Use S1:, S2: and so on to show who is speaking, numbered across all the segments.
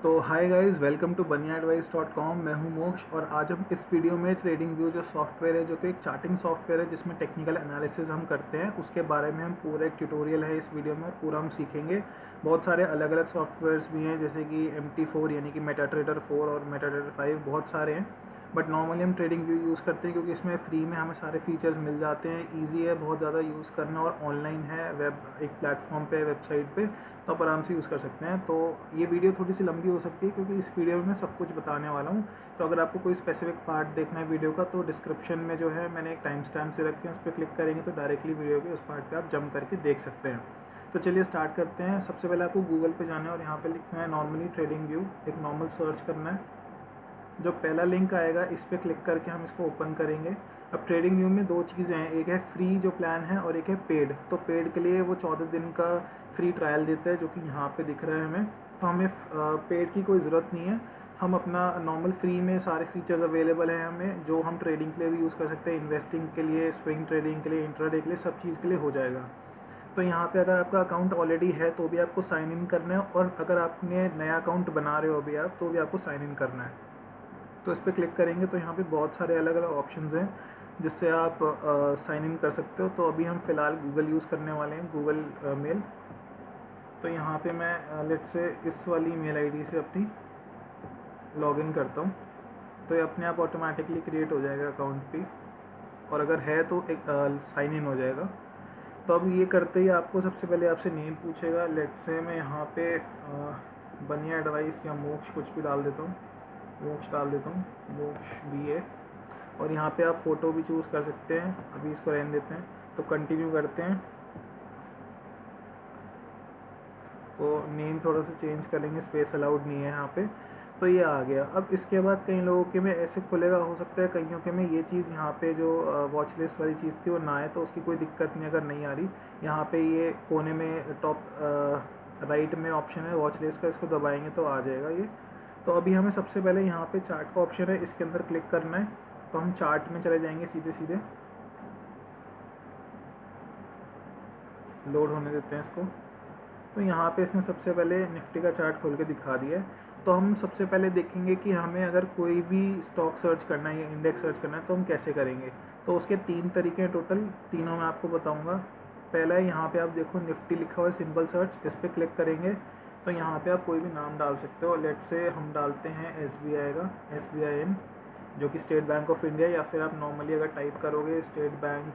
S1: तो hi guys, welcome to baniyaadvice.com। मैं हूं मोक्ष और आज हम इस वीडियो में ट्रेडिंग व्यू जो सॉफ्टवेयर है, जो कि एक चार्टिंग सॉफ्टवेयर है जिसमें टेक्निकल एनालिसिस हम करते हैं, उसके बारे में हम पूरा एक ट्यूटोरियल है इस वीडियो में और पूरा हम सीखेंगे। बहुत सारे अलग अलग सॉफ्टवेयर्स भी हैं, जैसे कि MT4 यानी कि मेटाट्रेडर 4 और मेटाट्रेडर 5, बहुत सारे हैं। बट नॉर्मली हम ट्रेडिंग व्यू यूज़ करते हैं क्योंकि इसमें फ्री में हमें सारे फीचर्स मिल जाते हैं। ईजी है बहुत ज़्यादा यूज़ करना और ऑनलाइन है, वेब एक प्लेटफॉर्म पे, वेबसाइट पे, तो आप आराम से यूज़ कर सकते हैं। तो ये वीडियो थोड़ी सी लंबी हो सकती है क्योंकि इस वीडियो में मैं सब कुछ बताने वाला हूँ। तो अगर आपको कोई स्पेसिफिक पार्ट देखना है वीडियो का, तो डिस्क्रिप्शन में जो है मैंने एक टाइम स्टैम्प से रखे हैं, उस पर क्लिक करेंगे तो डायरेक्टली वीडियो के उस पार्ट पर आप जंप करके देख सकते हैं। तो चलिए स्टार्ट करते हैं। सबसे पहले आपको गूगल पे जाना है और यहाँ पे लिखना है नॉर्मली ट्रेडिंग व्यू, एक नॉर्मल सर्च करना है। जो पहला लिंक आएगा इस पर क्लिक करके हम इसको ओपन करेंगे। अब ट्रेडिंग व्यू में दो चीज़ें हैं, एक है फ्री जो प्लान है और एक है पेड। तो पेड के लिए वो 14 दिन का फ्री ट्रायल देता है, जो कि यहाँ पे दिख रहा है हमें। तो हमें पेड की कोई ज़रूरत नहीं है, हम अपना नॉर्मल फ्री में सारे फीचर्स अवेलेबल हैं हमें, जो हम ट्रेडिंग के लिए भी यूज़ कर सकते हैं, इन्वेस्टिंग के लिए, स्विंग ट्रेडिंग के लिए, इंट्राडे के लिए, सब चीज़ के लिए हो जाएगा। तो यहाँ पे अगर आपका अकाउंट ऑलरेडी है तो भी आपको साइन इन करना है, और अगर आपने नया अकाउंट बना रहे हो अभी आप, तो भी आपको साइन इन करना है। तो इस पर क्लिक करेंगे तो यहाँ पे बहुत सारे अलग अलग ऑप्शंस हैं जिससे आप साइन इन कर सकते हो। तो अभी हम फ़िलहाल गूगल यूज़ करने वाले हैं, गूगल मेल। तो यहाँ पे मैं लेट से इस वाली मेल आईडी से अपनी लॉगिन करता हूँ, तो ये अपने आप ऑटोमेटिकली क्रिएट हो जाएगा अकाउंट पे, और अगर है तो एक साइन इन हो जाएगा। तो अब ये करते ही आपको सबसे पहले आपसे नेम पूछेगा। लेट से मैं यहाँ पे बनिया एडवाइस या मोक्ष कुछ भी डाल देता हूँ, मोक्ष डाल देता हूँ, मोक्ष BA। और यहाँ पे आप फ़ोटो भी चूज़ कर सकते हैं, अभी इसको रहने देते हैं। तो कंटिन्यू करते हैं, तो नेम थोड़ा सा चेंज करेंगे, स्पेस अलाउड नहीं है यहाँ पे। तो ये आ गया। अब इसके बाद कई लोगों के में ऐसे खुलेगा, हो सकता है कईयों के में ये चीज़ यहाँ पे जो वॉच लिस्ट वाली चीज़ थी वो ना आए, तो उसकी कोई दिक्कत नहीं। अगर नहीं आ रही, यहाँ पे ये कोने में टॉप राइट में ऑप्शन है वॉच लिस्ट का, इसको दबाएंगे तो आ जाएगा ये। तो अभी हमें सबसे पहले यहाँ पे चार्ट का ऑप्शन है, इसके अंदर क्लिक करना है। तो हम चार्ट में चले जाएंगे सीधे सीधे, लोड होने देते हैं इसको। तो यहाँ पे इसने सबसे पहले निफ्टी का चार्ट खोल के दिखा दिया है। तो हम सबसे पहले देखेंगे कि हमें अगर कोई भी स्टॉक सर्च करना है या इंडेक्स सर्च करना है तो हम कैसे करेंगे। तो उसके 3 तरीके हैं टोटल, तीनों मैं आपको बताऊंगा। पहला है, यहाँ पे आप देखो निफ्टी लिखा हुआ है, सिंपल सर्च, इस पर क्लिक करेंगे तो यहाँ पे आप कोई भी नाम डाल सकते हो। लेट से हम डालते हैं SBI का, SBIN, जो कि स्टेट बैंक ऑफ इंडिया, या फिर आप नॉर्मली अगर टाइप करोगे स्टेट बैंक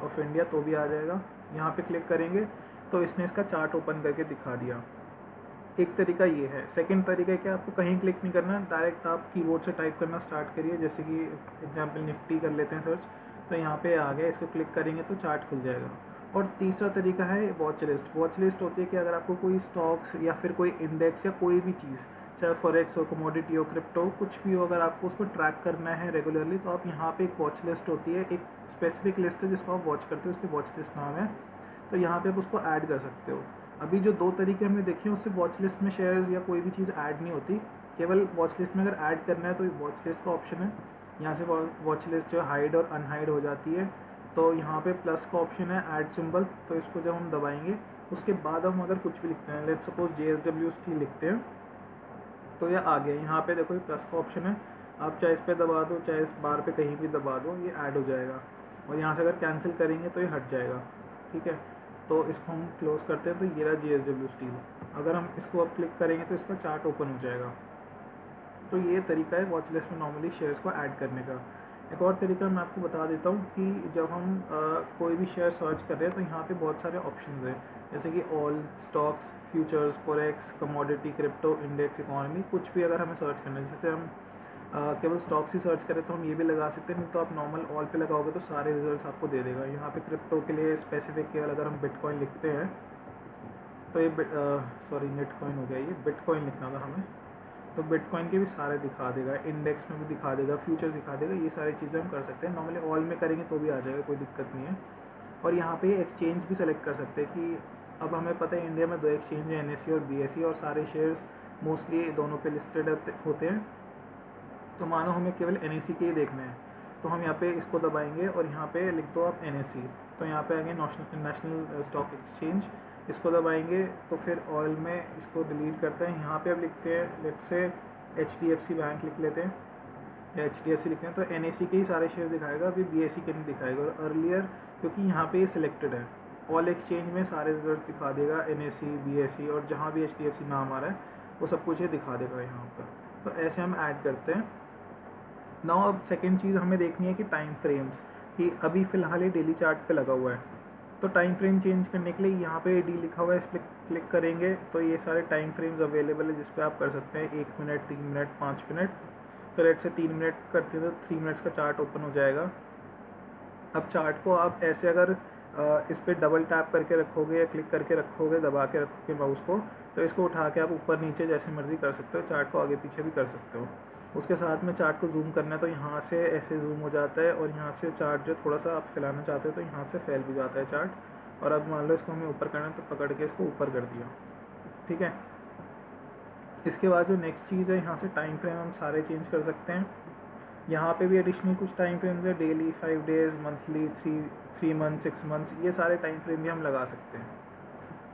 S1: ऑफ इंडिया तो भी आ जाएगा। यहाँ पे क्लिक करेंगे तो इसने इसका चार्ट ओपन करके दिखा दिया। एक तरीका ये है। सेकंड तरीका क्या, आपको कहीं क्लिक नहीं करना, डायरेक्ट आप कीबोर्ड से टाइप करना स्टार्ट करिए। जैसे कि एग्जांपल निफ्टी कर लेते हैं सर्च, तो यहाँ पे आ गया, इसको क्लिक करेंगे तो चार्ट खुल जाएगा। और तीसरा तरीका है वॉच लिस्ट। वॉच लिस्ट होती है कि अगर आपको कोई स्टॉक्स या फिर कोई इंडेक्स या कोई भी चीज़, चाहे फॉरेक्स हो, कमोडिटी हो, क्रिप्टो हो, कुछ भी हो, अगर आपको उसको ट्रैक करना है रेगुलरली, तो आप यहाँ पे एक वॉच लिस्ट होती है, एक स्पेसिफिक लिस्ट है जिसको आप वॉच करते हो, उसकी वॉच लिस्ट नाम है। तो यहाँ पे आप उसको ऐड कर सकते हो। अभी जो 2 तरीके हमने देखे हैं उससे वॉच लिस्ट में शेयर्स या कोई भी चीज़ ऐड नहीं होती। केवल वॉच लिस्ट में अगर ऐड करना है तो वॉच लिस्ट का ऑप्शन है, यहाँ से वॉच लिस्ट जो हाइड और अनहाइड हो जाती है। तो यहाँ पे प्लस का ऑप्शन है, ऐड सिंबल, तो इसको जब हम दबाएंगे उसके बाद हम अगर कुछ भी लिखते हैं, लेट सपोज JSWST लिखते हैं, तो ये आ गया। यहाँ पे देखो ये प्लस का ऑप्शन है, आप चाहे इस पर दबा दो, चाहे इस बार पे कहीं भी दबा दो, ये ऐड हो जाएगा। और यहाँ से अगर कैंसिल करेंगे तो ये हट जाएगा, ठीक है। तो इसको हम क्लोज करते हैं, तो ये रहा JSWST। अगर हम इसको अब क्लिक करेंगे तो इसका चार्ट ओपन हो जाएगा। तो ये तरीका है वॉच लिस्ट में नॉर्मली शेयर्स को ऐड करने का। एक और तरीका मैं आपको बता देता हूँ कि जब हम कोई भी शेयर सर्च कर रहे हैं तो यहाँ पे बहुत सारे ऑप्शंस हैं, जैसे कि all, stocks, futures, forex, commodity, crypto, index, economy, कुछ भी अगर हमें सर्च करना है। जैसे हम केवल स्टॉक्स ही सर्च करें तो हम ये भी लगा सकते हैं, नहीं तो आप नॉर्मल ऑल पे लगाओगे तो सारे रिजल्ट्स आपको दे देगा। यहाँ पे क्रिप्टो के लिए स्पेसिफिक केवल अगर हम बिटकॉइन लिखते हैं तो ये सॉरी नेटकॉइन हो गया, ये बिटकॉइन लिखना था हमें, तो बिटकॉइन के भी सारे दिखा देगा, इंडेक्स में भी दिखा देगा, फ्यूचर्स दिखा देगा। ये सारी चीज़ें हम कर सकते हैं। नॉर्मली ऑल में करेंगे तो भी आ जाएगा, कोई दिक्कत नहीं है। और यहाँ पे एक्सचेंज भी सेलेक्ट कर सकते हैं कि अब हमें पता है इंडिया में 2 एक्सचेंज है, NSE और BSE, और सारे शेयर्स मोस्टली दोनों पे लिस्टेड होते हैं। तो मानो हमें केवल NSE के ही देखना है, तो हम यहाँ पे इसको दबाएंगे और यहाँ पे लिख दो आप NSE, तो यहाँ पे आगे नेशनल स्टॉक एक्सचेंज, इसको दबाएंगे तो फिर ऑयल में इसको डिलीट करते हैं। यहाँ पे अब लिखते हैं लेट्स से HDFC बैंक लिख लेते हैं या HDFC लिखते हैं, तो NAC के ही सारे शेयर दिखाएगा, अभी BSE के नहीं दिखाएगा। और अर्लियर क्योंकि यहाँ पे ये सिलेक्टेड है, ऑल एक्सचेंज में सारे रिजल्ट दिखा देगा, NAC BSE और जहाँ भी HDFC नाम आ रहा है वो सब कुछ ये दिखा देगा यहाँ पर। तो ऐसे हम ऐड करते हैं। नाउ अब सेकेंड चीज़ हमें देखनी है कि टाइम फ्रेम्स, कि अभी फ़िलहाल ये डेली चार्ट पे लगा हुआ है, तो टाइम फ्रेम चेंज करने के लिए यहाँ पे डी लिखा हुआ है, इस पर क्लिक करेंगे तो ये सारे टाइम फ्रेम्स अवेलेबल है जिस पे आप कर सकते हैं 1 मिनट, 3 मिनट, 5 मिनट। तो लेट से 3 मिनट करते हैं तो 3 मिनट्स का चार्ट ओपन हो जाएगा। अब चार्ट को आप ऐसे अगर इस पर डबल टैप करके रखोगे या क्लिक करके रखोगे, दबा के रखोगे माउस को, तो इसको उठा के आप ऊपर नीचे जैसे मर्जी कर सकते हो, चार्ट को आगे पीछे भी कर सकते हो। उसके साथ में चार्ट को जूम करना है तो यहाँ से ऐसे जूम हो जाता है, और यहाँ से चार्ट जो थोड़ा सा आप फैलाना चाहते हो तो यहाँ से फैल भी जाता है चार्ट। और अब मान लो इसको हमें ऊपर करना है तो पकड़ के इसको ऊपर कर दिया, ठीक है। इसके बाद जो नेक्स्ट चीज़ है, यहाँ से टाइम फ्रेम हम सारे चेंज कर सकते हैं। यहाँ पे भी एडिशनल कुछ टाइम फ्रेम्स है, daily, 5 days, monthly, 3 month, 6 months, ये सारे टाइम फ्रेम भी हम लगा सकते हैं।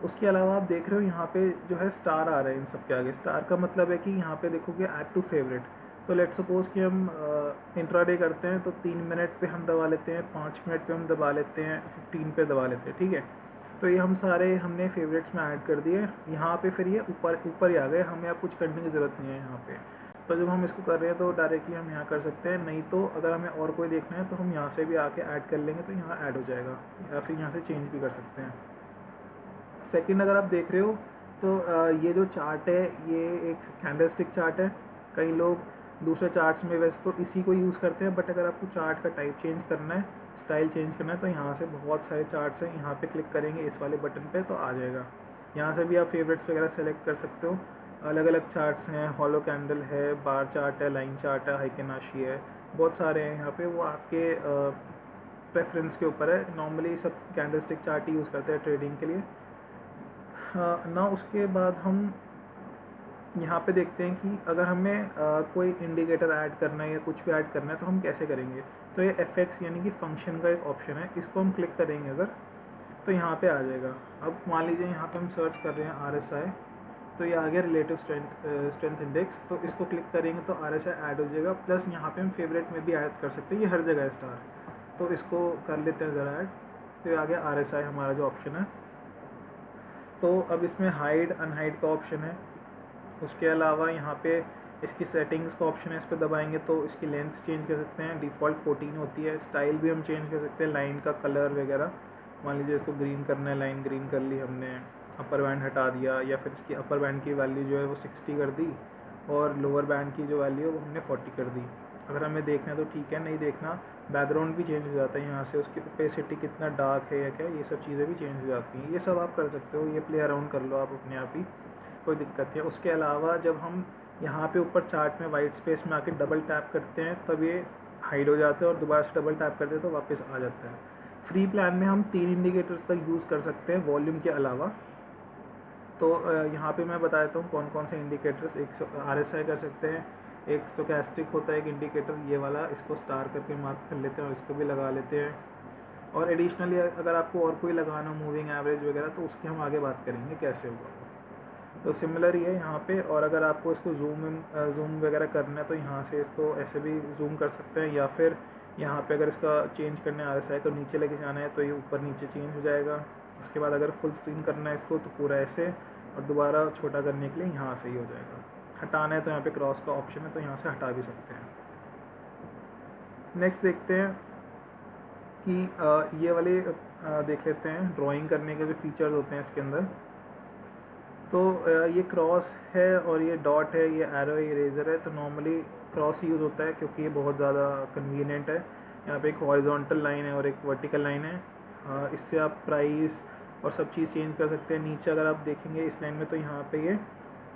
S1: उसके अलावा आप देख रहे हो यहाँ पे जो है स्टार आ रहा है इन सब के आगे। स्टार का मतलब है कि यहाँ पे देखोगे ऐड टू फेवरेट। तो लेट सपोज कि हम इंट्राडे करते हैं तो 3 मिनट पे हम दबा लेते हैं, 5 मिनट पे हम दबा लेते हैं, 15 पे दबा लेते हैं, ठीक है। तो ये हम सारे हमने फेवरेट्स में ऐड कर दिए। यहाँ पे फिर ये ऊपर ही आ गए, हमें अब कुछ करने की ज़रूरत नहीं है यहाँ पे। तो जब हम इसको कर रहे हैं तो डायरेक्टली हम यहाँ कर सकते हैं, नहीं तो अगर हमें और कोई देखना है तो हम यहाँ से भी आके ऐड कर लेंगे तो यहाँ ऐड हो जाएगा, या फिर यहाँ से चेंज भी कर सकते हैं। सेकंड अगर आप देख रहे हो तो ये जो चार्ट है ये एक कैंडलस्टिक चार्ट है। कई लोग दूसरे चार्ट्स में वैसे तो इसी को यूज़ करते हैं, बट अगर आपको चार्ट का टाइप चेंज करना है, स्टाइल चेंज करना है, तो यहाँ से बहुत सारे चार्ट्स हैं, यहाँ पे क्लिक करेंगे इस वाले बटन पे तो आ जाएगा। यहाँ से भी आप फेवरेट्स वगैरह सेलेक्ट कर सकते हो। अलग अलग चार्ट्स हैं, हॉलो कैंडल है, बार चार्ट है, लाइन चार्ट है, हाइकेनाशी है, बहुत सारे हैं यहाँ पे। वो आपके प्रेफरेंस के ऊपर है। नॉर्मली सब कैंडलस्टिक चार्ट ही यूज़ करते हैं ट्रेडिंग के लिए। ना उसके बाद हम यहाँ पे देखते हैं कि अगर हमें कोई इंडिकेटर ऐड करना है या कुछ भी ऐड करना है तो हम कैसे करेंगे। तो ये FX यानी कि फंक्शन का एक ऑप्शन है, इसको हम क्लिक करेंगे अगर तो यहाँ पे आ जाएगा। अब मान लीजिए यहाँ पे हम सर्च कर रहे हैं RSI, तो ये आ गया रिलेटिव स्ट्रेंथ इंडेक्स। तो इसको क्लिक करेंगे तो RSI ऐड हो जाएगा। प्लस यहाँ पे हम फेवरेट में भी ऐड कर सकते हैं, ये हर जगह है स्टार। तो इसको कर लेते हैं ज़रा ऐड। तो ये आ गया RSI हमारा जो ऑप्शन है। तो अब इसमें हाइड अनहाइड का ऑप्शन है। उसके अलावा यहाँ पे इसकी सेटिंग्स का ऑप्शन है, इस पर दबाएंगे तो इसकी लेंथ चेंज कर सकते हैं, डिफ़ॉल्ट 14 होती है। स्टाइल भी हम चेंज कर सकते हैं, लाइन का कलर वगैरह। मान लीजिए इसको ग्रीन करना है, लाइन ग्रीन कर ली हमने, अपर बैंड हटा दिया, या फिर इसकी अपर बैंड की वैल्यू जो है वो 60 कर दी और लोअर बैंड की जो वैल्यू है वो हमने 40 कर दी। अगर हमें देखना है तो ठीक है, नहीं देखना बैकग्राउंड भी चेंज हो जाता है यहाँ से, उसकी ओपेसिटी कितना डार्क है या क्या, ये सब चीज़ें भी चेंज हो जाती हैं। ये सब आप कर सकते हो, ये प्ले अराउंड कर लो आप अपने आप ही, कोई दिक्कत नहीं है। उसके अलावा जब हम यहाँ पे ऊपर चार्ट में वाइट स्पेस में आके डबल टैप करते हैं तब ये हाइड हो जाते हैं, और दोबारा से डबल टैप करते हैं तो वापस आ जाता है। फ्री प्लान में हम 3 इंडिकेटर्स तक यूज़ कर सकते हैं वॉल्यूम के अलावा। तो यहाँ पे मैं बता देता हूँ कौन कौन से इंडिकेटर्स। एक RSI कर सकते हैं, एक स्टोचैस्टिक होता है एक इंडिकेटर, ये वाला, इसको स्टार करके मार्क कर लेते हैं और इसको भी लगा लेते हैं। और एडिशनली अगर आपको और कोई लगाना मूविंग एवरेज वगैरह तो उसकी हम आगे बात करेंगे कैसे होगा। तो सिमिलर ही है यहाँ पे। और अगर आपको इसको जूम वगैरह करना है तो यहाँ से इसको ऐसे भी जूम कर सकते हैं, या फिर यहाँ पे अगर इसका चेंज करना है RSI को नीचे लेके जाना है तो ये ऊपर नीचे चेंज हो जाएगा। उसके बाद अगर फुल स्क्रीन करना है इसको तो पूरा ऐसे, और दोबारा छोटा करने के लिए यहाँ से ही हो जाएगा। हटाना है तो यहाँ पे क्रॉस का ऑप्शन है तो यहाँ से हटा भी सकते हैं। नेक्स्ट देखते हैं कि ये वाले देख लेते हैं ड्राइंग करने के जो फीचर्स होते हैं इसके अंदर। तो ये क्रॉस है और ये डॉट है, ये एरो है, ये इरेजर है। तो नॉर्मली क्रॉस यूज़ होता है क्योंकि ये बहुत ज़्यादा कन्वीनियंट है। यहाँ पे एक हॉरिजॉन्टल लाइन है और एक वर्टिकल लाइन है। इससे आप प्राइस और सब चीज़ चेंज कर सकते हैं। नीचे अगर आप देखेंगे इस लाइन में तो यहाँ पे ये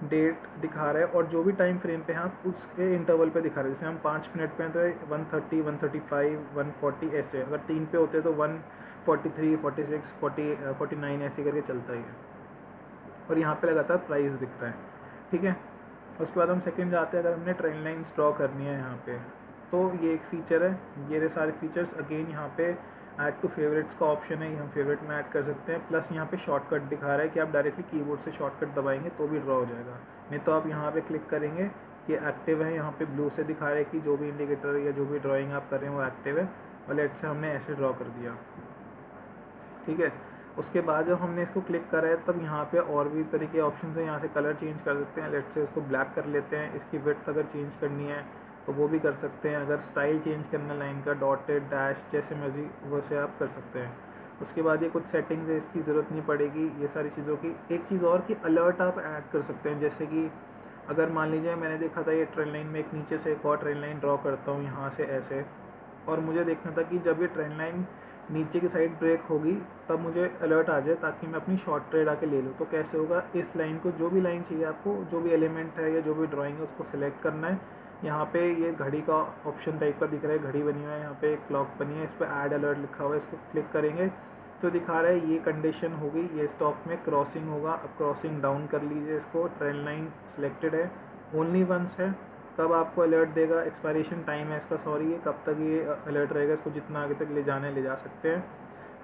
S1: डेट दिखा रहा है, और जो भी टाइम फ्रेम पे हैं आप उसके इंटरवल पे दिखा रहे हैं। जैसे हम 5 मिनट पे हैं तो 130, 135, 140 ऐसे। अगर 3 पे होते हैं तो 143, 46, 49 ऐसे करके चलता ही है। और यहाँ पे लगातार प्राइस दिख रहा है, ठीक है। उसके बाद हम सेकंड जाते हैं, अगर हमने ट्रेंड लाइन्स ड्रॉ करनी है यहाँ पे तो ये एक फ़ीचर है। ये सारे फीचर्स अगेन यहाँ पे ऐड टू फेवरेट्स का ऑप्शन है, ये हम फेवरेट में ऐड कर सकते हैं। प्लस यहाँ पे शॉर्टकट दिखा रहा है कि आप डायरेक्टली कीबोर्ड से शॉर्टकट दबाएंगे तो भी ड्रॉ हो जाएगा, नहीं तो आप यहाँ पे क्लिक करेंगे, ये एक्टिव है, यहाँ पे ब्लू से दिखा रहा है कि जो भी इंडिकेटर या जो भी ड्राइंग आप कर रहे हैं वो एक्टिव है, और लेट से हमने ऐसे ड्रॉ कर दिया। ठीक है, उसके बाद जब हमने इसको क्लिक करा है तब यहाँ पे और भी तरह के ऑप्शन हैं, यहाँ से कलर चेंज कर सकते हैं, लेट से इसको ब्लैक कर लेते हैं। इसकी विड्थ अगर चेंज करनी है तो वो भी कर सकते हैं। अगर स्टाइल चेंज करना है लाइन का, डॉटेड, डैश, जैसे मर्जी वैसे आप कर सकते हैं। उसके बाद ये कुछ सेटिंग्स है, इसकी ज़रूरत नहीं पड़ेगी ये सारी चीज़ों की। एक चीज़ और कि अलर्ट आप ऐड कर सकते हैं, जैसे कि अगर मान लीजिए मैंने देखा था ये ट्रेन लाइन में एक नीचे से एक और ट्रेन लाइन ड्रॉ करता हूँ यहाँ से ऐसे, और मुझे देखना था कि जब ये ट्रेन लाइन नीचे की साइड ब्रेक होगी तब मुझे अलर्ट आ जाए ताकि मैं अपनी शॉर्ट ट्रेड आके ले लूँ। तो कैसे होगा, इस लाइन को जो भी लाइन चाहिए आपको, जो भी एलिमेंट है या जो भी ड्राइंग है उसको सिलेक्ट करना है। यहाँ पे ये घड़ी का ऑप्शन टाइप का दिख रहा है, घड़ी बनी हुई है, यहाँ पे एक क्लॉक बनी है, इस पर ऐड अलर्ट लिखा हुआ है, इसको क्लिक करेंगे तो दिखा रहा है ये कंडीशन होगी, ये स्टॉप में क्रॉसिंग होगा। अब क्रॉसिंग डाउन कर लीजिए, इसको ट्रेन लाइन सिलेक्टेड है, ओनली वंस है, तब आपको अलर्ट देगा। एक्सपायरेशन टाइम है इसका, सॉरी, ये कब तक ये अलर्ट रहेगा, इसको जितना आगे तक ले जाने ले जा सकते हैं।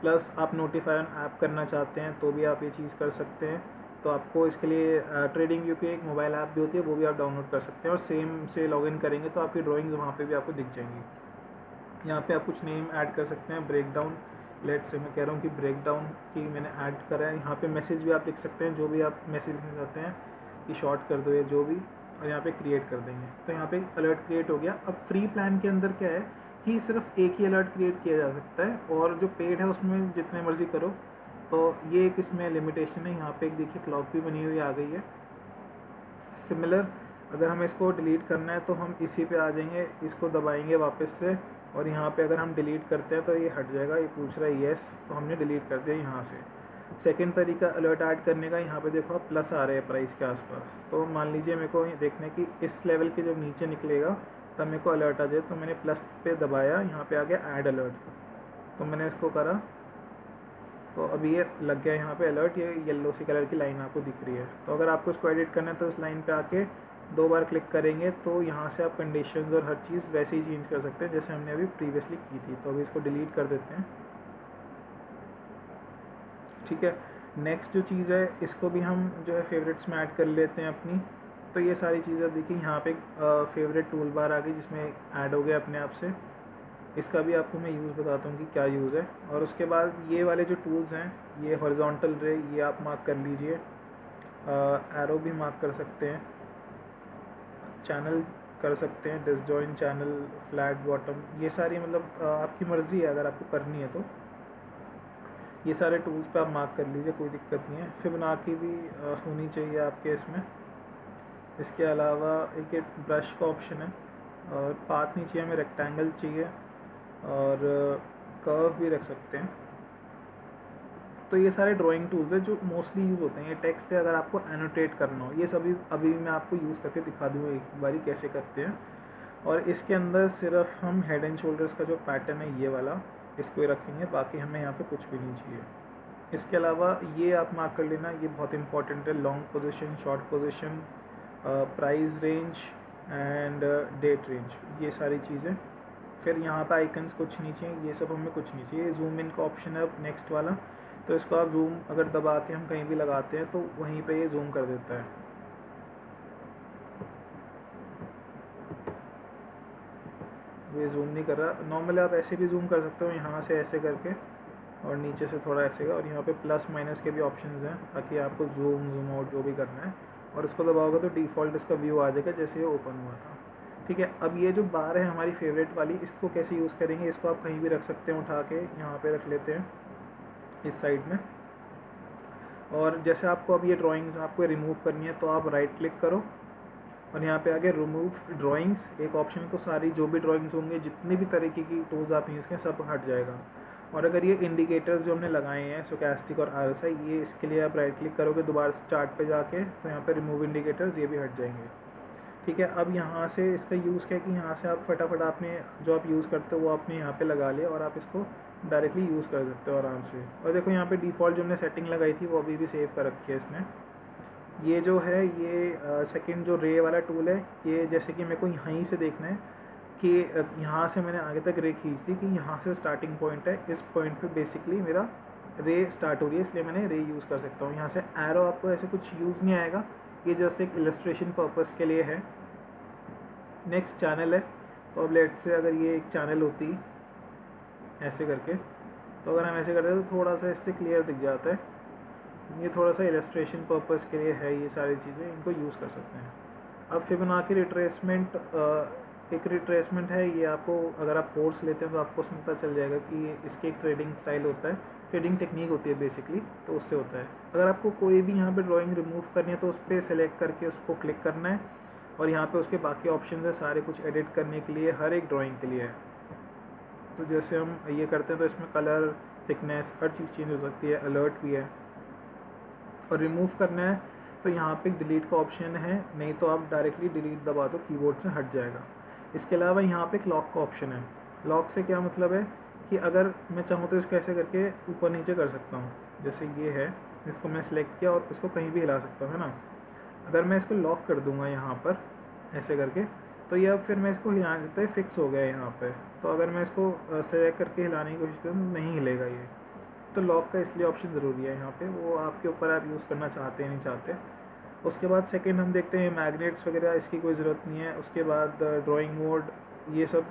S1: प्लस आप नोटिफाई ऑन ऐप करना चाहते हैं तो भी आप ये चीज़ कर सकते हैं। तो आपको इसके लिए ट्रेडिंग व्यू की एक मोबाइल ऐप भी होती है, वो भी आप डाउनलोड कर सकते हैं, और सेम से लॉगिन करेंगे तो आपकी ड्राइंग्स वहाँ पे भी आपको दिख जाएंगी। यहाँ पे आप कुछ नेम ऐड कर सकते हैं, ब्रेक डाउन, लेट से मैं कह रहा हूँ कि ब्रेक डाउन की मैंने ऐड करा है। यहाँ पे मैसेज भी आप लिख सकते हैं, जो भी आप मैसेज लिखना चाहते हैं कि शॉर्ट कर दो या जो भी, और यहाँ पे क्रिएट कर देंगे तो यहाँ पे अलर्ट क्रिएट हो गया। अब फ्री प्लान के अंदर क्या है कि सिर्फ एक ही अलर्ट क्रिएट किया जा सकता है, और जो पेड है उसमें जितने मर्जी करो। तो ये एक इसमें लिमिटेशन है। यहाँ पे एक देखिए क्लॉक भी बनी हुई आ गई है। सिमिलर अगर हमें इसको डिलीट करना है तो हम इसी पे आ जाएंगे, इसको दबाएंगे वापस से, और यहाँ पे अगर हम डिलीट करते हैं तो ये हट जाएगा, ये पूछ रहा है येस, तो हमने डिलीट कर दिया यहाँ से। सेकेंड तरीका अलर्ट ऐड करने का, यहाँ पे देखो आप प्लस आ रहे हैं प्राइस के आसपास, तो मान लीजिए मेरे को देखने की इस लेवल के जब नीचे निकलेगा तब मेरे को अलर्ट आ जाए, तो मैंने प्लस पे दबाया, यहाँ पे आ गया ऐड अलर्ट, तो मैंने इसको करा तो अभी ये लग गया यहाँ पे अलर्ट, ये येलो सी कलर की लाइन आपको दिख रही है। तो अगर आपको इसको एडिट करना है तो इस लाइन पे आके 2 बार क्लिक करेंगे तो यहाँ से आप कंडीशंस और हर चीज़ वैसे ही चेंज कर सकते हैं जैसे हमने अभी प्रीवियसली की थी। तो अभी इसको डिलीट कर देते हैं। ठीक है, नेक्स्ट जो चीज़ है इसको भी हम जो है फेवरेट्स में ऐड कर लेते हैं अपनी। तो ये सारी चीज़ें देखिए यहाँ पे फेवरेट टूल बार आ गई जिसमें ऐड हो गया अपने आप से। इसका भी आपको मैं यूज़ बताता हूँ कि क्या यूज़ है। और उसके बाद ये वाले जो टूल्स हैं, ये हॉरिजॉन्टल रे, ये आप मार्क कर लीजिए, एरो भी मार्क कर सकते हैं, चैनल कर सकते हैं, डिसजॉइंट चैनल, फ्लैट बॉटम, ये सारी मतलब आपकी मर्ज़ी है अगर आपको करनी है तो ये सारे टूल्स पे आप मार्क कर लीजिए, कोई दिक्कत नहीं है। फिबोनाची भी होनी चाहिए आपके इसमें। इसके अलावा एक ब्रश का ऑप्शन है, और पाथ नहीं चाहिए हमें, रेक्टेंगल चाहिए, और कर्व भी रख सकते हैं। तो ये सारे ड्राइंग टूल्स हैं जो मोस्टली यूज़ होते हैं। ये टेक्स्ट है अगर आपको एनोटेट करना हो, ये सभी अभी मैं आपको यूज़ करके दिखा दूँगा एक बारी कैसे करते हैं। और इसके अंदर सिर्फ हम हेड एंड शोल्डर्स का जो पैटर्न है ये वाला, इसको ही रखेंगे, बाकी हमें यहाँ पे कुछ भी नहीं चाहिए। इसके अलावा ये आप मार्क कर लेना, ये बहुत इंपॉर्टेंट है, long position, short position, price range and date range, ये सारी चीज़ें। फिर यहाँ पे आइकन्स कुछ नहीं चाहिए, ये सब हमें कुछ नहीं चाहिए। जूम इन का ऑप्शन है नेक्स्ट वाला, तो इसको आप जूम अगर दबा के हम कहीं भी लगाते हैं तो वहीं पे ये जूम कर देता है। ये जूम नहीं कर रहा। नॉर्मली आप ऐसे भी जूम कर सकते हो, यहाँ से ऐसे करके, और नीचे से थोड़ा ऐसे का, और यहाँ पे प्लस माइनस के भी ऑप्शंस हैं ताकि आपको जूम जूम आउट जो भी करना है। और इसको दबाओगे तो डिफ़ॉल्ट इसका व्यू आ जाएगा जैसे ये ओपन हुआ था। ठीक है, अब ये जो बार है हमारी फेवरेट वाली, इसको कैसे यूज़ करेंगे, इसको आप कहीं भी रख सकते हैं, उठा के यहाँ पे रख लेते हैं इस साइड में। और जैसे आपको अब ये ड्राइंग्स आपको रिमूव करनी है तो आप राइट क्लिक करो, और यहाँ पे आगे रिमूव ड्राइंग्स एक ऑप्शन, तो सारी जो भी ड्राइंग्स होंगे, जितनी भी तरीके की टूल्स आप यूज़ करें सब हट जाएगा। और अगर ये इंडिकेटर्स जो हमने लगाए हैं स्टोचैस्टिक और RSI, ये इसके लिए आप राइट क्लिक करोगे दोबारा से चार्ट पे जाके, तो यहाँ पे रिमूव इंडिकेटर्स, ये भी हट जाएंगे। ठीक है, अब यहाँ से इसका यूज़ क्या है कि यहाँ से आप फटाफट आपने जो आप यूज़ करते हो वो आपने यहाँ पे लगा लिया, और आप इसको डायरेक्टली यूज़ कर सकते हो आराम से। और देखो यहाँ पे डिफ़ॉल्ट जो हमने सेटिंग लगाई थी वो अभी भी सेव कर रखी है इसने। ये जो है ये सेकंड जो रे वाला टूल है, ये जैसे कि मेरे को यहीं से देखना है कि यहाँ से मैंने आगे तक रे खींच दी कि यहाँ से स्टार्टिंग पॉइंट है, इस पॉइंट पे बेसिकली मेरा रे स्टार्ट हो रही है, इसलिए मैंने रे यूज़ कर सकता हूँ। यहाँ से एरो आपको ऐसे कुछ यूज़ नहीं आएगा, ये जस्ट एक इलस्ट्रेशन पर्पस के लिए है। नेक्स्ट चैनल है, तो अब लेट से अगर ये एक चैनल होती ऐसे करके, तो अगर हम ऐसे करते हैं तो थोड़ा सा इससे क्लियर दिख जाता है। ये थोड़ा सा इलस्ट्रेशन पर्पस के लिए है, ये सारी चीज़ें इनको यूज़ कर सकते हैं। अब फिबोनाची रिट्रेसमेंट एक रिट्रेसमेंट है, ये आपको अगर आप कोर्स लेते हैं तो आपको उसमें पता चल जाएगा कि इसके एक ट्रेडिंग स्टाइल होता है, ट्रेडिंग टेक्निक होती है बेसिकली, तो उससे होता है। अगर आपको कोई भी यहाँ पे ड्राइंग रिमूव करनी है तो उस पर सेलेक्ट करके उसको क्लिक करना है, और यहाँ पे उसके बाकी ऑप्शन है सारे कुछ एडिट करने के लिए, हर एक ड्राइंग के लिए है। तो जैसे हम ये करते हैं तो इसमें कलर, थिकनेस, हर चीज़ चेंज हो सकती है, अलर्ट भी है। और रिमूव करना है तो यहाँ पे डिलीट का ऑप्शन है, नहीं तो आप डायरेक्टली डिलीट दबा दो, कीबोर्ड से हट जाएगा। इसके अलावा यहाँ पे एक लॉक का ऑप्शन है। लॉक से क्या मतलब है कि अगर मैं चाहूँ तो इसको ऐसे करके ऊपर नीचे कर सकता हूँ, जैसे ये है, इसको मैं सिलेक्ट किया और इसको कहीं भी हिला सकता हूँ, है ना। अगर मैं इसको लॉक कर दूँगा यहाँ पर ऐसे करके, तो ये अब फिर मैं इसको हिलाने पे फिक्स हो गया यहाँ पे। तो अगर मैं इसको सेलेक्ट करके हिलाने की कोशिश करूँ तो नहीं हिलेगा ये। तो लॉक का इसलिए ऑप्शन ज़रूरी है यहाँ पे, वो आपके ऊपर आप यूज़ करना चाहते हैं नहीं चाहते। उसके बाद सेकंड हम देखते हैं मैग्नेट्स वगैरह, इसकी कोई ज़रूरत नहीं है। उसके बाद ड्राइंग मोड, ये सब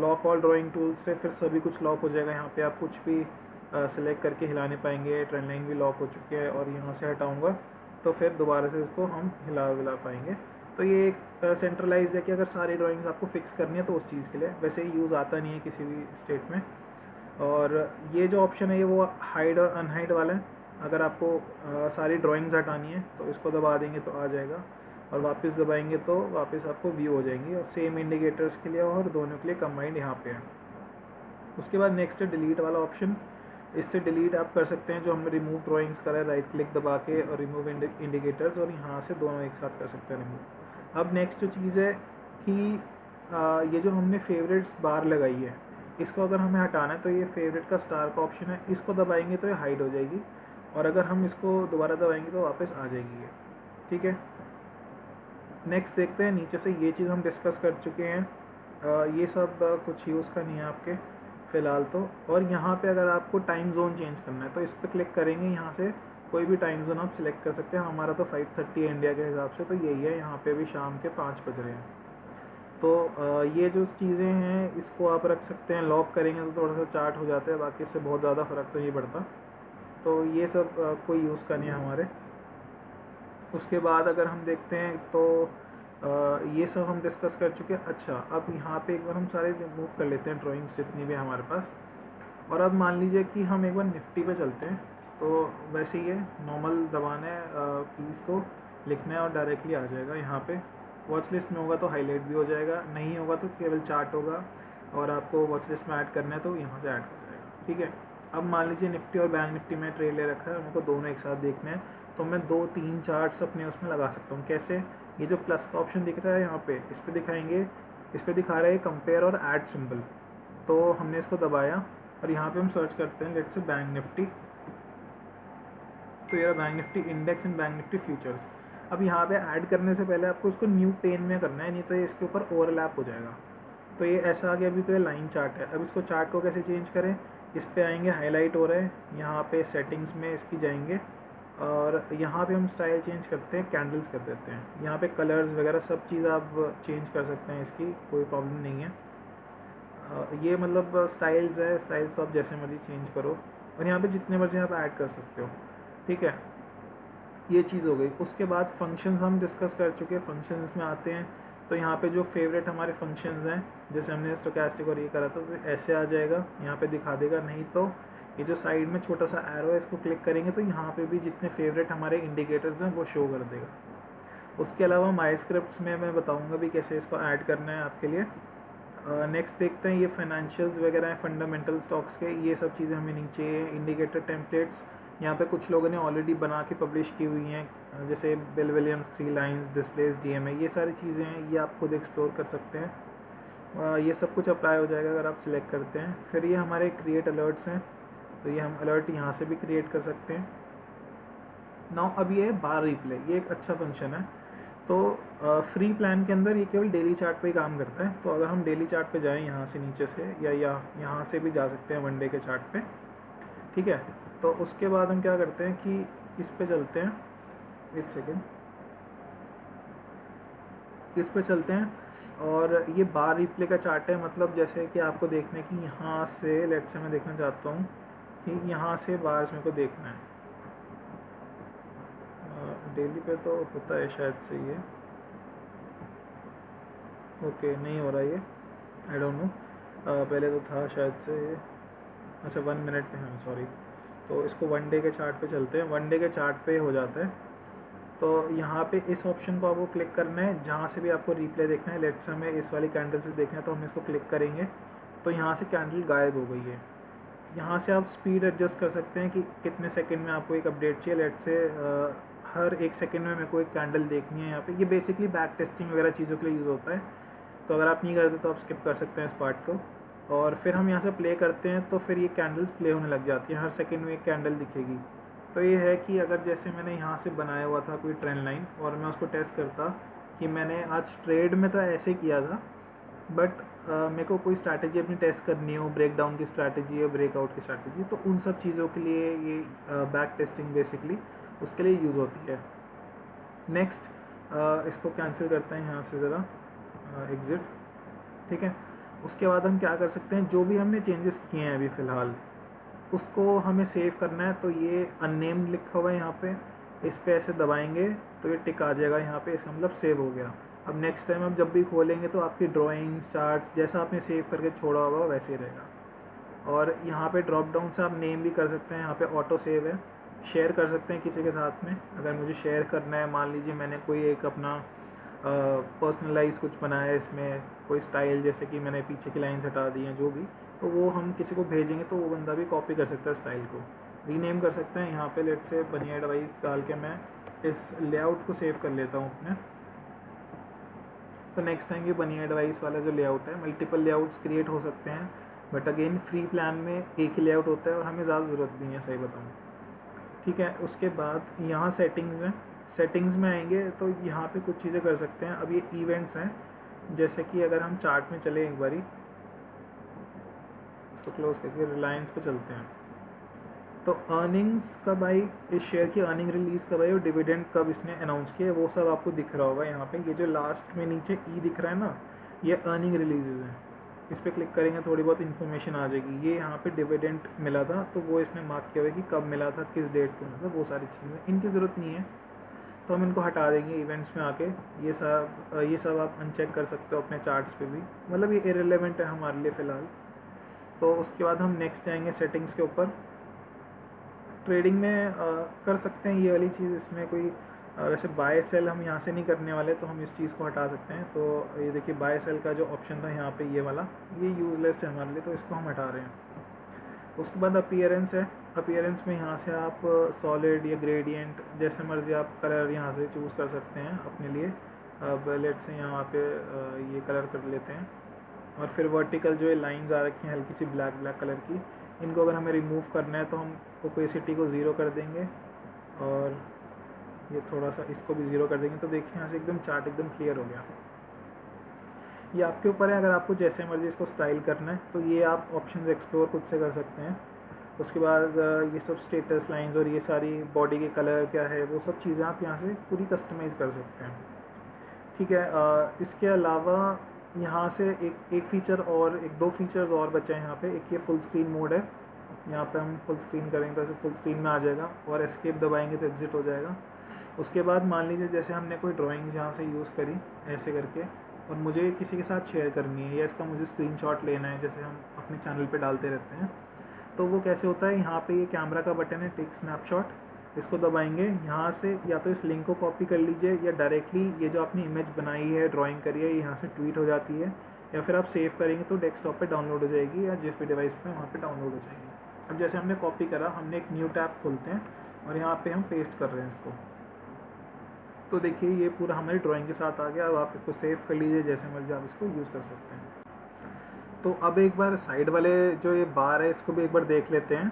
S1: लॉक ऑल ड्राइंग टूल्स से फिर सभी कुछ लॉक हो जाएगा। यहाँ पे आप कुछ भी सेलेक्ट करके हिला नहीं पाएंगे। ट्रेंड लाइन भी लॉक हो चुकी है, और यहाँ से हटाऊँगा तो फिर दोबारा से इसको हम हिला पाएंगे। तो ये एक सेंट्रलाइज है कि अगर सारी ड्राइंग्स आपको फिक्स करनी है तो उस चीज़ के लिए, वैसे ही यूज़ आता नहीं है किसी भी स्टेट में। और ये जो ऑप्शन है ये वो हाइड और अनहाइड वाला है। अगर आपको सारी ड्राइंग्स हटानी है तो इसको दबा देंगे तो आ जाएगा, और वापस दबाएंगे तो वापस आपको व्यू हो जाएंगी। और सेम इंडिकेटर्स के लिए और दोनों के लिए कंबाइंड यहाँ पे है। उसके बाद नेक्स्ट है डिलीट वाला ऑप्शन। इससे डिलीट आप कर सकते हैं जो हमने रिमूव ड्राइंग्स करा है, राइट क्लिक दबा के और रिमूव इंडिकेटर्स, और यहाँ से दोनों एक साथ कर सकते हैं रिमूव। अब नेक्स्ट जो चीज़ है कि ये जो हमने फेवरेट्स बार लगाई है, इसको अगर हमें हटाना है तो ये फेवरेट का स्टार का ऑप्शन है, इसको दबाएंगे तो ये हाइड हो जाएगी, और अगर हम इसको दोबारा दबाएंगे तो वापस आ जाएगी ये। ठीक है, नेक्स्ट देखते हैं नीचे से। ये चीज़ हम डिस्कस कर चुके हैं, ये सब कुछ यूज़ का नहीं है आपके फ़िलहाल तो। और यहाँ पे अगर आपको टाइम जोन चेंज करना है तो इस पर क्लिक करेंगे, यहाँ से कोई भी टाइम जोन आप सिलेक्ट कर सकते हैं। हमारा तो 5:30 है इंडिया के हिसाब से, तो यही है। यहाँ पे भी शाम के 5 बज रहे हैं। तो ये जो चीज़ें हैं इसको आप रख सकते हैं। लॉक करेंगे तो थोड़ा सा चार्ट हो जाता है, बाकी इससे बहुत ज़्यादा फ़र्क तो नहीं पड़ता। तो ये सब कोई यूज़ का नहीं है हमारे। उसके बाद अगर हम देखते हैं तो ये सब हम डिस्कस कर चुके हैं। अच्छा, अब यहाँ पे एक बार हम सारे रिमूव कर लेते हैं ड्राइंग्स जितनी भी हमारे पास। और अब मान लीजिए कि हम एक बार निफ्टी पे चलते हैं, तो वैसे ही है, नॉर्मल दबाना है कीज़ को, लिखना है और डायरेक्टली आ जाएगा यहाँ पे। वॉच लिस्ट में होगा तो हाईलाइट भी हो जाएगा, नहीं होगा तो केवल चार्ट होगा, और आपको वॉच लिस्ट में ऐड करना है तो यहाँ से ऐड हो जाएगा। ठीक है, अब मान लीजिए निफ्टी और बैंक निफ्टी में ट्रेड ले रखा है, उनको दोनों एक साथ देखना है, तो मैं 2-3 चार्ट्स अपने उसमें लगा सकता हूँ। कैसे? ये जो प्लस का ऑप्शन दिख रहा है यहाँ पे, इस पर दिखाएंगे, इस पर दिखा रहा है कंपेयर और ऐड सिंबल। तो हमने इसको दबाया और यहाँ पे हम सर्च करते हैं लेट्स से बैंक निफ्टी। तो ये bank Nifty index and bank Nifty futures. अब यहाँ पे ऐड करने से पहले आपको इसको न्यू पेन में करना है, नहीं तो ये इसके ऊपर ओवरलैप हो जाएगा। तो ये ऐसा आ गया। अभी तो ये लाइन चार्ट है। अब इसको चार्ट को कैसे चेंज करें? इस पे आएंगे, हाईलाइट हो रहा है, यहाँ पे सेटिंग्स में इसकी जाएंगे, और यहाँ पे हम स्टाइल चेंज करते हैं, कैंडल्स कर देते हैं। यहाँ पे कलर्स वगैरह सब चीज़ आप चेंज कर सकते हैं, इसकी कोई प्रॉब्लम नहीं है। ये मतलब स्टाइल्स है, स्टाइल्स तो आप जैसे मर्जी चेंज करो, और यहाँ पे जितने मर्जी आप ऐड कर सकते हो। ठीक है, ये चीज़ हो गई। उसके बाद फंक्शंस हम डिस्कस कर चुके हैं। फंक्शंस में आते हैं तो यहाँ पे जो फेवरेट हमारे फंक्शंस हैं, जैसे हमने स्टोचैस्टिक और ये करा था, तो ऐसे आ जाएगा, यहाँ पे दिखा देगा। नहीं तो ये जो साइड में छोटा सा एरो है, इसको क्लिक करेंगे तो यहाँ पे भी जितने फेवरेट हमारे इंडिकेटर्स हैं वो शो कर देगा। उसके अलावा माई स्क्रिप्ट्स में मैं बताऊँगा भी कैसे इसको ऐड करना है आपके लिए। नेक्स्ट देखते हैं, ये फाइनेंशियल्स वगैरह हैं, फंडामेंटल स्टॉक्स के, ये सब चीज़ें हमें नहीं चाहिए। इंडिकेटर टेम्पलेट्स यहाँ पे कुछ लोगों ने ऑलरेडी बना के पब्लिश की हुई हैं, जैसे bill Williams, 3 lines, displace, DMA, ये सारी चीज़ें हैं, ये आप खुद एक्सप्लोर कर सकते हैं। ये सब कुछ अप्लाई हो जाएगा अगर आप सिलेक्ट करते हैं। फिर ये हमारे क्रिएट अलर्ट्स हैं, तो ये हम अलर्ट यहाँ से भी क्रिएट कर सकते हैं। नाउ अब ये है बार रिप्ले, ये एक अच्छा फंक्शन है। तो फ्री प्लान के अंदर ये केवल डेली चार्ट पे ही काम करता है। तो अगर हम डेली चार्ट पे जाएं यहाँ से नीचे से, या यहाँ से भी जा सकते हैं वन डे के चार्ट पे, ठीक है। तो उसके बाद हम क्या करते हैं कि इस पे चलते हैं, एक सेकेंड, इस पे चलते हैं और ये बार रिप्ले का चार्ट है। मतलब जैसे कि आपको देखना है कि यहाँ से, लेट्स से मैं देखना चाहता हूँ कि यहाँ से बार्स मेरे को देखना है। डेली पे तो होता है शायद से ये, ओके नहीं हो रहा ये, आई डोंट नो, पहले तो था शायद से ये, अच्छा 1 मिनट में है, सॉरी। तो इसको वन डे के चार्ट पे चलते हैं, वन डे के चार्ट पे हो जाता है। तो यहाँ पे इस ऑप्शन को आपको क्लिक करना है जहाँ से भी आपको रिप्ले देखना है। लेट्स से हमें इस वाली कैंडल से देखना है, तो हम इसको क्लिक करेंगे तो यहाँ से कैंडल गायब हो गई है। यहाँ से आप स्पीड एडजस्ट कर सकते हैं कि कितने सेकंड में आपको एक अपडेट चाहिए। लेट्स से हर 1 सेकंड में मेरे को एक कैंडल देखनी है यहाँ पे। ये बेसिकली बैक टेस्टिंग वगैरह चीज़ों के लिए यूज़ होता है। तो अगर आप नहीं करते तो आप स्किप कर सकते हैं इस पार्ट को। और फिर हम यहाँ से प्ले करते हैं तो फिर ये कैंडल्स प्ले होने लग जाती हैं, हर सेकंड में एक कैंडल दिखेगी। तो ये है कि अगर जैसे मैंने यहाँ से बनाया हुआ था कोई ट्रेंड लाइन और मैं उसको टेस्ट करता कि मैंने आज ट्रेड में तो ऐसे किया था, बट मेरे को कोई स्ट्रैटेजी अपनी टेस्ट करनी हो, ब्रेक डाउन की स्ट्रैटेजी या ब्रेकआउट की स्ट्रैटेजी, तो उन सब चीज़ों के लिए ये बैक टेस्टिंग बेसिकली उसके लिए यूज़ होती है। नेक्स्ट इसको कैंसिल करते हैं यहाँ से ज़रा, एग्ज़िट, ठीक है। उसके बाद हम क्या कर सकते हैं, जो भी हमने चेंजेस किए हैं अभी फ़िलहाल उसको हमें सेव करना है। तो ये अननेम्ड लिखा हुआ है यहाँ पे, इस पे ऐसे दबाएंगे तो ये टिक आ जाएगा यहाँ पे, इसका मतलब सेव हो गया। अब नेक्स्ट टाइम आप जब भी खोलेंगे तो आपकी ड्राइंग चार्ट जैसा आपने सेव करके छोड़ा होगा वैसे ही रहेगा। और यहाँ पे ड्रॉप डाउन से आप नेम भी कर सकते हैं, यहाँ पे ऑटो सेव है, शेयर कर सकते हैं किसी के साथ में। अगर मुझे शेयर करना है, मान लीजिए मैंने कोई एक अपना पर्सनलाइज कुछ बनाया है, इसमें कोई स्टाइल, जैसे कि मैंने पीछे की लाइन्स हटा दी हैं जो भी, तो वो हम किसी को भेजेंगे तो वो बंदा भी कॉपी कर सकता है स्टाइल को, रीनेम कर सकते हैं। यहाँ पे लेट से बनिया एडवाइस डाल के मैं इस लेआउट को सेव कर लेता हूँ अपने। तो नेक्स्ट टाइम ये बनिया एडवाइस वाला जो लेआउट है, मल्टीपल लेआउट्स क्रिएट हो सकते हैं, बट अगेन फ्री प्लान में एक ही लेआउट होता है और हमें ज़्यादा ज़रूरत नहीं है, सही बताऊँ, ठीक है। उसके बाद यहाँ सेटिंग्स हैं, सेटिंग्स में आएंगे तो यहाँ पे कुछ चीज़ें कर सकते हैं। अब ये इवेंट्स हैं, जैसे कि अगर हम चार्ट में चले एक बारी, इसको क्लोज करके रिलायंस पे चलते हैं, तो अर्निंग्स कब आई, इस शेयर की अर्निंग रिलीज़ कब आई और डिविडेंड कब इसने अनाउंस किया, वो सब आपको दिख रहा होगा यहाँ पे। ये जो लास्ट में नीचे ई दिख रहा है ना, ये अर्निंग रिलीजेज हैं। इस पर क्लिक करेंगे थोड़ी बहुत इन्फॉर्मेशन आ जाएगी। ये यहाँ पे डिविडेंड मिला था तो वो इसने मार्क किया हुआ है कि कब मिला था, किस डेट को मिला था, वो सारी चीज़ें इनकी ज़रूरत नहीं है, तो हम इनको हटा देंगे इवेंट्स में आके। ये सब आप अनचेक कर सकते हो अपने चार्ट्स पे भी, मतलब ये इरेलेवेंट है हमारे लिए फ़िलहाल। तो उसके बाद हम नेक्स्ट जाएंगे सेटिंग्स के ऊपर। ट्रेडिंग में कर सकते हैं ये वाली चीज़, इसमें कोई वैसे बाय सेल हम यहाँ से नहीं करने वाले, तो हम इस चीज़ को हटा सकते हैं। तो ये देखिए बाय सेल का जो ऑप्शन था यहाँ पे, ये वाला, ये यूज़लेस है हमारे लिए, तो इसको हम हटा रहे हैं। उसके बाद अपीयरेंस है, अपीयरेंस में यहाँ से आप सॉलिड या ग्रेडियंट जैसे मर्जी आप कलर यहाँ से चूज़ कर सकते हैं अपने लिए। अब लेट से यहाँ पे ये कलर कर लेते हैं। और फिर वर्टिकल जो ये लाइंस आ रखी हैं हल्की सी ब्लैक कलर की, इनको अगर हमें रिमूव करना है तो हम ओपेसिटी को 0 कर देंगे और ये थोड़ा सा इसको भी 0 कर देंगे। तो देखिए यहाँ से एकदम चार्ट एकदम क्लियर हो गया। ये आपके ऊपर है, अगर आपको जैसे मर्जी इसको स्टाइल करना है तो ये आप ऑप्शंस एक्सप्लोर खुद से कर सकते हैं। उसके बाद ये सब स्टेटस लाइंस और ये सारी बॉडी के कलर क्या है, वो सब चीज़ें आप यहाँ से पूरी कस्टमाइज़ कर सकते हैं, ठीक है। इसके अलावा यहाँ से एक फ़ीचर और, एक दो फीचर्स और बचे हैं यहाँ पे। एक ये फुल स्क्रीन मोड है, यहाँ पे हम फुल स्क्रीन करेंगे तो ऐसे फुल स्क्रीन में आ जाएगा, और एस्केप दबाएंगे तो एग्जिट हो जाएगा। उसके बाद मान लीजिए जैसे हमने कोई ड्राइंग्स यहाँ से यूज़ करी ऐसे करके, और मुझे किसी के साथ शेयर करनी है या इसका मुझे स्क्रीनशॉट लेना है, जैसे हम अपने चैनल पे डालते रहते हैं, तो वो कैसे होता है, यहाँ पे ये कैमरा का बटन है टेक स्नैपशॉट, इसको दबाएंगे। यहाँ से या तो इस लिंक को कॉपी कर लीजिए या डायरेक्टली ये जो आपने इमेज बनाई है, ड्राइंग करी है, यहाँ से ट्वीट हो जाती है, या फिर आप सेव करेंगे तो डेस्कटॉप पे डाउनलोड हो जाएगी या जिस भी डिवाइस पे वहाँ पे डाउनलोड हो जाएगी। अब जैसे हमने कॉपी करा, हमने एक न्यू टैब खोलते हैं और यहाँ पे हम पेस्ट कर रहे हैं इसको, तो देखिए ये पूरा हमारी ड्राइंग के साथ आ गया। अब आप इसको सेव कर लीजिए, जैसे मर्जी आप इसको यूज़ कर सकते हैं। तो अब एक बार साइड वाले जो ये बार है इसको भी एक बार देख लेते हैं।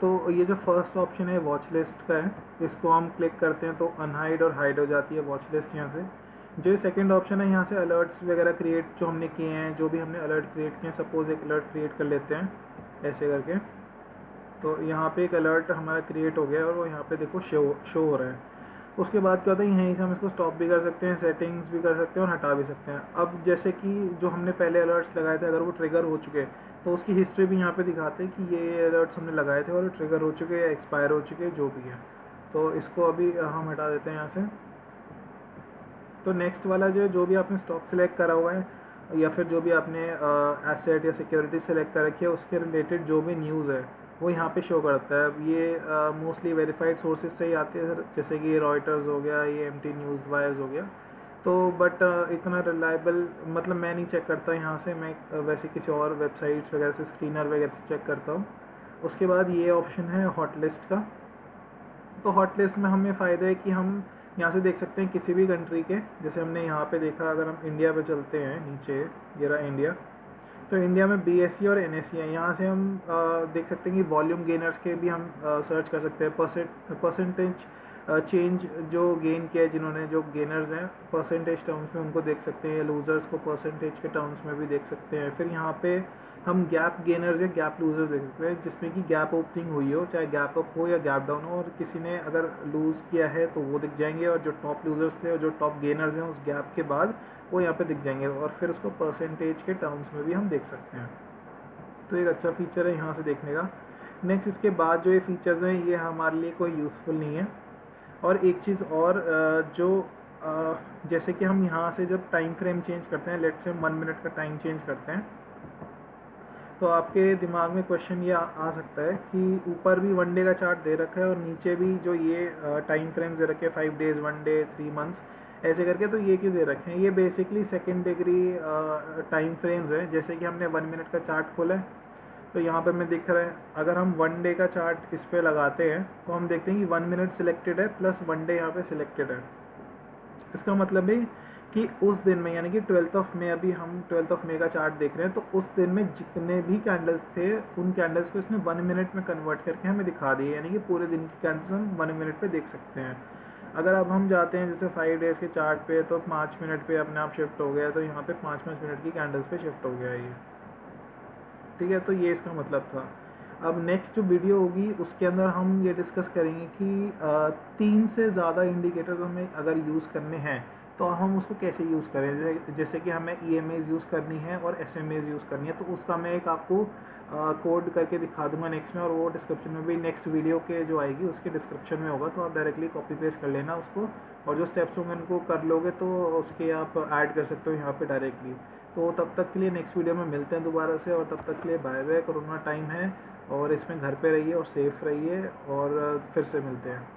S1: तो ये जो फर्स्ट ऑप्शन है वॉच लिस्ट का है, इसको हम क्लिक करते हैं तो अनहाइड और हाइड हो जाती है वॉच लिस्ट यहाँ से। जो सेकंड ऑप्शन है यहाँ से अलर्ट्स वगैरह क्रिएट जो हमने किए हैं, जो भी हमने अलर्ट क्रिएट किए हैं, सपोज एक अलर्ट क्रिएट कर लेते हैं ऐसे करके, तो यहाँ पे एक अलर्ट हमारा क्रिएट हो गया और वो यहाँ पे देखो शो हो रहा है। उसके बाद क्या होता है, यहीं से हम इसको स्टॉप भी कर सकते हैं, सेटिंग्स भी कर सकते हैं और हटा भी सकते हैं। अब जैसे कि जो हमने पहले अलर्ट्स लगाए थे, अगर वो ट्रिगर हो चुके तो उसकी हिस्ट्री भी यहाँ पे दिखाते हैं कि ये अलर्ट्स हमने लगाए थे और ट्रिगर हो चुके या एक्सपायर हो चुके, जो भी है। तो इसको अभी हम हटा देते हैं यहाँ से। तो नेक्स्ट वाला जो भी आपने स्टॉक सेलेक्ट करा हुआ है या फिर जो भी आपने एसेट या सिक्योरिटी सेलेक्ट कर रखी है, उसके रिलेटेड जो भी न्यूज़ है वो यहाँ पे शो करता है। अब ये मोस्टली वेरीफाइड सोर्सेज से ही आते हैं, जैसे कि रॉयटर्स हो गया, ये एमटी न्यूज़ वायर्स हो गया। तो बट इतना रिलायबल मतलब मैं नहीं चेक करता यहाँ से, मैं वैसे किसी और वेबसाइट्स वगैरह से, स्क्रीनर वगैरह से चेक करता हूँ। उसके बाद ये ऑप्शन है हॉट लिस्ट का। तो हॉट लिस्ट में हमें फ़ायदा है कि हम यहाँ से देख सकते हैं किसी भी कंट्री के, जैसे हमने यहाँ पे देखा, अगर हम इंडिया पे चलते हैं नीचे, ये रहा इंडिया, तो इंडिया में BSE और NSE है। यहाँ से हम देख सकते हैं कि वॉल्यूम गेनर्स के भी हम सर्च कर सकते हैं, परसेंटेज चेंज जो गेन किया है जिन्होंने, जो गेनर्स हैं परसेंटेज टर्म्स में उनको देख सकते हैं, या लूजर्स को परसेंटेज के टर्म्स में भी देख सकते हैं। फिर यहाँ पे हम गैप गेनर्स या गैप लूजर्स देख सकते हैं, जिसमें कि गैप ओपनिंग हुई हो, चाहे गैप अप हो या गैप डाउन हो, और किसी ने अगर लूज़ किया है तो वो दिख जाएंगे, और जो टॉप लूजर्स थे और जो टॉप गेनर्स हैं उस गैप के बाद वो यहाँ पे दिख जाएंगे, और फिर उसको परसेंटेज के टर्म्स में भी हम देख सकते हैं। तो एक अच्छा फीचर है यहाँ से देखने का। नेक्स्ट इसके बाद जो ये फीचर्स हैं ये हमारे लिए कोई यूज़फुल नहीं है। और एक चीज़ और जो जैसे कि हम यहाँ से जब टाइम फ्रेम चेंज करते हैं, लेट्स से 1 मिनट का टाइम चेंज करते हैं, तो आपके दिमाग में क्वेश्चन ये आ सकता है कि ऊपर भी 1 डे का चार्ट दे रखा है और नीचे भी जो ये टाइम फ्रेम्स दे रखे हैं 5 डेज, 1 डे, 3 मंथ्स ऐसे करके, तो ये क्यों दे रखे हैं? ये basically second degree time frames हैं। जैसे कि हमने 1 मिनट का चार्ट खोला है तो यहाँ पे हमें दिख रहा है, अगर हम 1 डे का चार्ट इस पर लगाते हैं तो हम देखते हैं कि 1 मिनट सिलेक्टेड है प्लस 1 डे यहाँ पे सिलेक्टेड है। इसका मतलब है कि उस दिन में, यानी कि 12 मई, अभी हम 12 मई का चार्ट देख रहे हैं, तो उस दिन में जितने भी कैंडल्स थे उन कैंडल्स को इसने 1 मिनट में कन्वर्ट करके हमें दिखा दिए, यानी कि पूरे दिन की कैंडल्स हम 1 मिनट पे देख सकते हैं। अगर अब हम जाते हैं जैसे 5 डेज़ के चार्ट पे, तो 5 मिनट पे अपने आप शिफ्ट हो गया, तो यहाँ पे 5-5 मिनट की कैंडल्स पे शिफ्ट हो गया ये, ठीक है। तो ये इसका मतलब था। अब नेक्स्ट जो वीडियो होगी उसके अंदर हम ये डिस्कस करेंगे कि 3 से ज़्यादा इंडिकेटर्स हमें अगर यूज़ करने हैं तो हम उसको कैसे यूज़ करें। जैसे कि हमें EMAs यूज़ करनी है और SMAs यूज़ करनी है, तो उसका मैं एक आपको कोड करके दिखा दूंगा नेक्स्ट में, और वो डिस्क्रिप्शन में भी, नेक्स्ट वीडियो के जो आएगी उसके डिस्क्रिप्शन में होगा, तो आप डायरेक्टली कॉपी पेस्ट कर लेना उसको, और जो स्टेप्स होंगे उनको कर लोगे तो उसके आप ऐड कर सकते हो यहाँ पे डायरेक्टली। तो तब तक के लिए नेक्स्ट वीडियो में मिलते हैं दोबारा से, और तब तक के लिए बाय बाय। कोरोना टाइम है और इसमें घर पे रहिए और सेफ रहिए, और फिर से मिलते हैं।